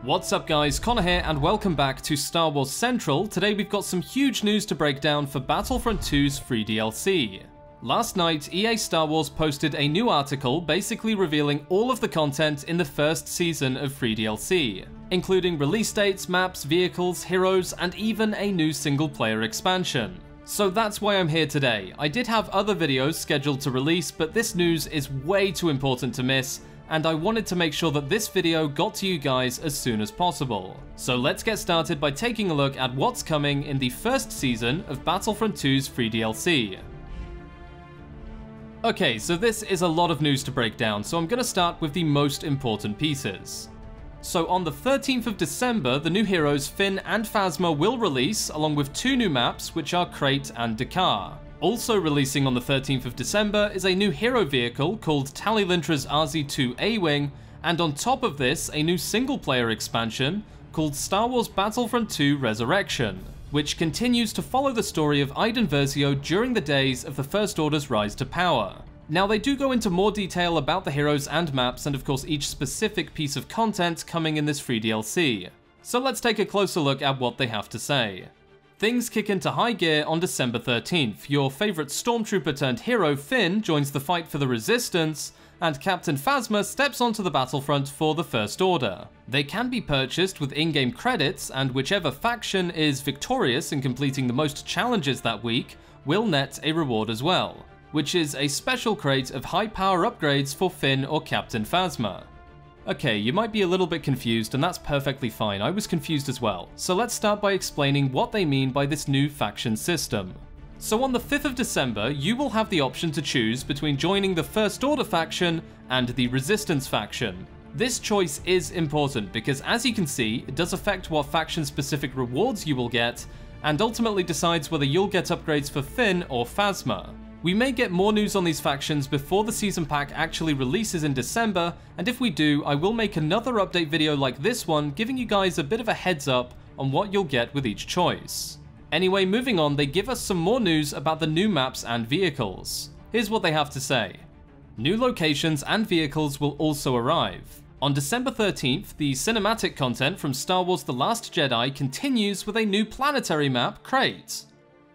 What's up guys, Connor here and welcome back to Star Wars Central. Today we've got some huge news to break down for Battlefront 2's free DLC. Last night, EA Star Wars posted a new article basically revealing all of the content in the first season of free DLC, including release dates, maps, vehicles, heroes, and even a new single-player expansion. So that's why I'm here today. I did have other videos scheduled to release, but this news is way too important to miss, and I wanted to make sure that this video got to you guys as soon as possible. So let's get started by taking a look at what's coming in the first season of Battlefront 2's free DLC. Okay, so this is a lot of news to break down, so I'm going to start with the most important pieces. So on the 13th of December, the new heroes Finn and Phasma will release, along with two new maps, which are Crate and Dakar. Also releasing on the 13th of December is a new hero vehicle called Tallylintra's RZ-2 A-Wing, and on top of this, a new single-player expansion called Star Wars Battlefront 2 Resurrection, which continues to follow the story of Iden Versio during the days of the First Order's rise to power. Now they do go into more detail about the heroes and maps, and of course each specific piece of content coming in this free DLC. So let's take a closer look at what they have to say. Things kick into high gear on December 13th. Your favourite stormtrooper turned hero Finn joins the fight for the Resistance, and Captain Phasma steps onto the battlefront for the First Order. They can be purchased with in-game credits, and whichever faction is victorious in completing the most challenges that week will net a reward as well, which is a special crate of high power upgrades for Finn or Captain Phasma. Okay, you might be a little bit confused, and that's perfectly fine. I was confused as well. So let's start by explaining what they mean by this new faction system. So on the 5th of December, you will have the option to choose between joining the First Order faction and the Resistance faction. This choice is important because, as you can see, it does affect what faction-specific rewards you will get, and ultimately decides whether you'll get upgrades for Finn or Phasma. We may get more news on these factions before the season pack actually releases in December, and if we do, I will make another update video like this one, giving you guys a bit of a heads up on what you'll get with each choice. Anyway, moving on, they give us some more news about the new maps and vehicles. Here's what they have to say. New locations and vehicles will also arrive. On December 13th, the cinematic content from Star Wars The Last Jedi continues with a new planetary map, Crate.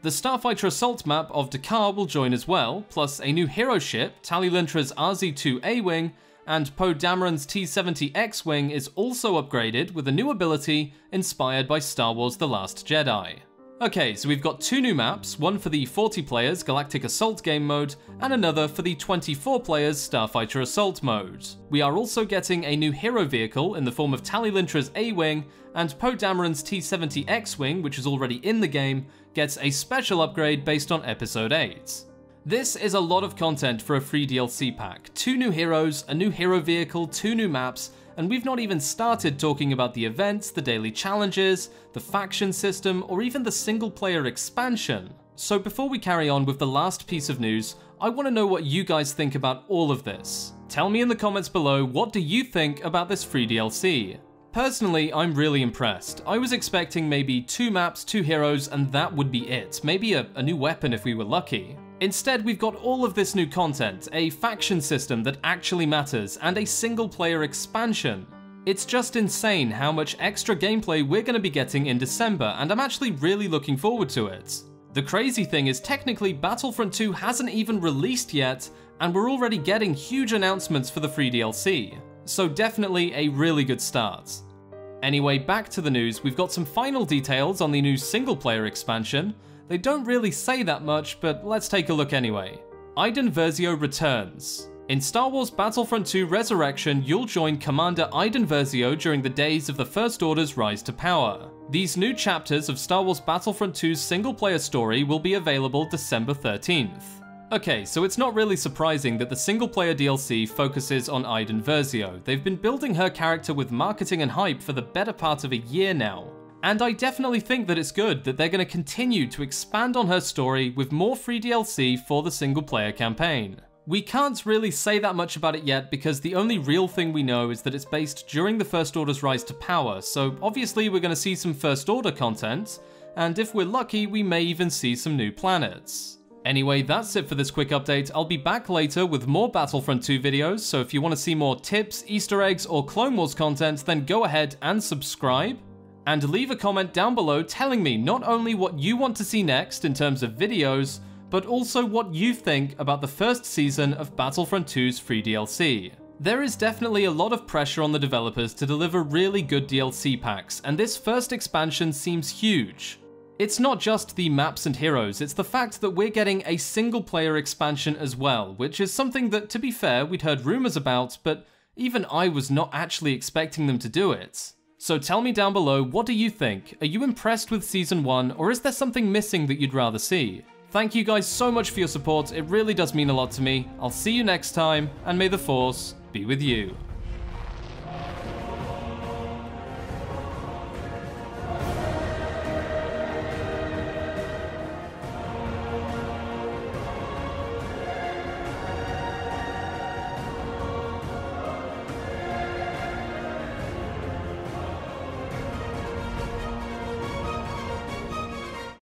The Starfighter Assault map of Dakar will join as well, plus a new hero ship, Tallylintra's RZ-2 A-Wing, and Poe Dameron's T-70 X-Wing is also upgraded with a new ability inspired by Star Wars The Last Jedi. Okay, so we've got two new maps, one for the 40 players Galactic Assault game mode, and another for the 24 players Starfighter Assault mode. We are also getting a new hero vehicle in the form of Tallylintra's A-Wing, and Poe Dameron's T-70 X-Wing, which is already in the game, gets a special upgrade based on Episode 8. This is a lot of content for a free DLC pack. Two new heroes, a new hero vehicle, two new maps, and we've not even started talking about the events, the daily challenges, the faction system, or even the single-player expansion. So before we carry on with the last piece of news, I want to know what you guys think about all of this. Tell me in the comments below, what do you think about this free DLC? Personally, I'm really impressed. I was expecting maybe two maps, two heroes, and that would be it. Maybe a new weapon if we were lucky. Instead, we've got all of this new content, a faction system that actually matters, and a single-player expansion. It's just insane how much extra gameplay we're going to be getting in December, and I'm actually really looking forward to it. The crazy thing is, technically, Battlefront 2 hasn't even released yet, and we're already getting huge announcements for the free DLC. So definitely a really good start. Anyway, back to the news, we've got some final details on the new single-player expansion. They don't really say that much, but let's take a look anyway. Iden Versio returns. In Star Wars Battlefront 2 Resurrection, you'll join Commander Iden Versio during the days of the First Order's rise to power. These new chapters of Star Wars Battlefront 2's single-player story will be available December 13th. Okay, so it's not really surprising that the single-player DLC focuses on Iden Versio. They've been building her character with marketing and hype for the better part of a year now. And I definitely think that it's good that they're going to continue to expand on her story with more free DLC for the single-player campaign. We can't really say that much about it yet because the only real thing we know is that it's based during the First Order's rise to power, so obviously we're going to see some First Order content, and if we're lucky we may even see some new planets. Anyway, that's it for this quick update. I'll be back later with more Battlefront 2 videos, so if you want to see more tips, Easter eggs, or Clone Wars content, then go ahead and subscribe. And leave a comment down below telling me not only what you want to see next in terms of videos, but also what you think about the first season of Battlefront 2's free DLC. There is definitely a lot of pressure on the developers to deliver really good DLC packs, and this first expansion seems huge. It's not just the maps and heroes, it's the fact that we're getting a single-player expansion as well, which is something that, to be fair, we'd heard rumors about, but even I was not actually expecting them to do it. So tell me down below, what do you think? Are you impressed with Season 1, or is there something missing that you'd rather see? Thank you guys so much for your support, it really does mean a lot to me. I'll see you next time, and may the Force be with you.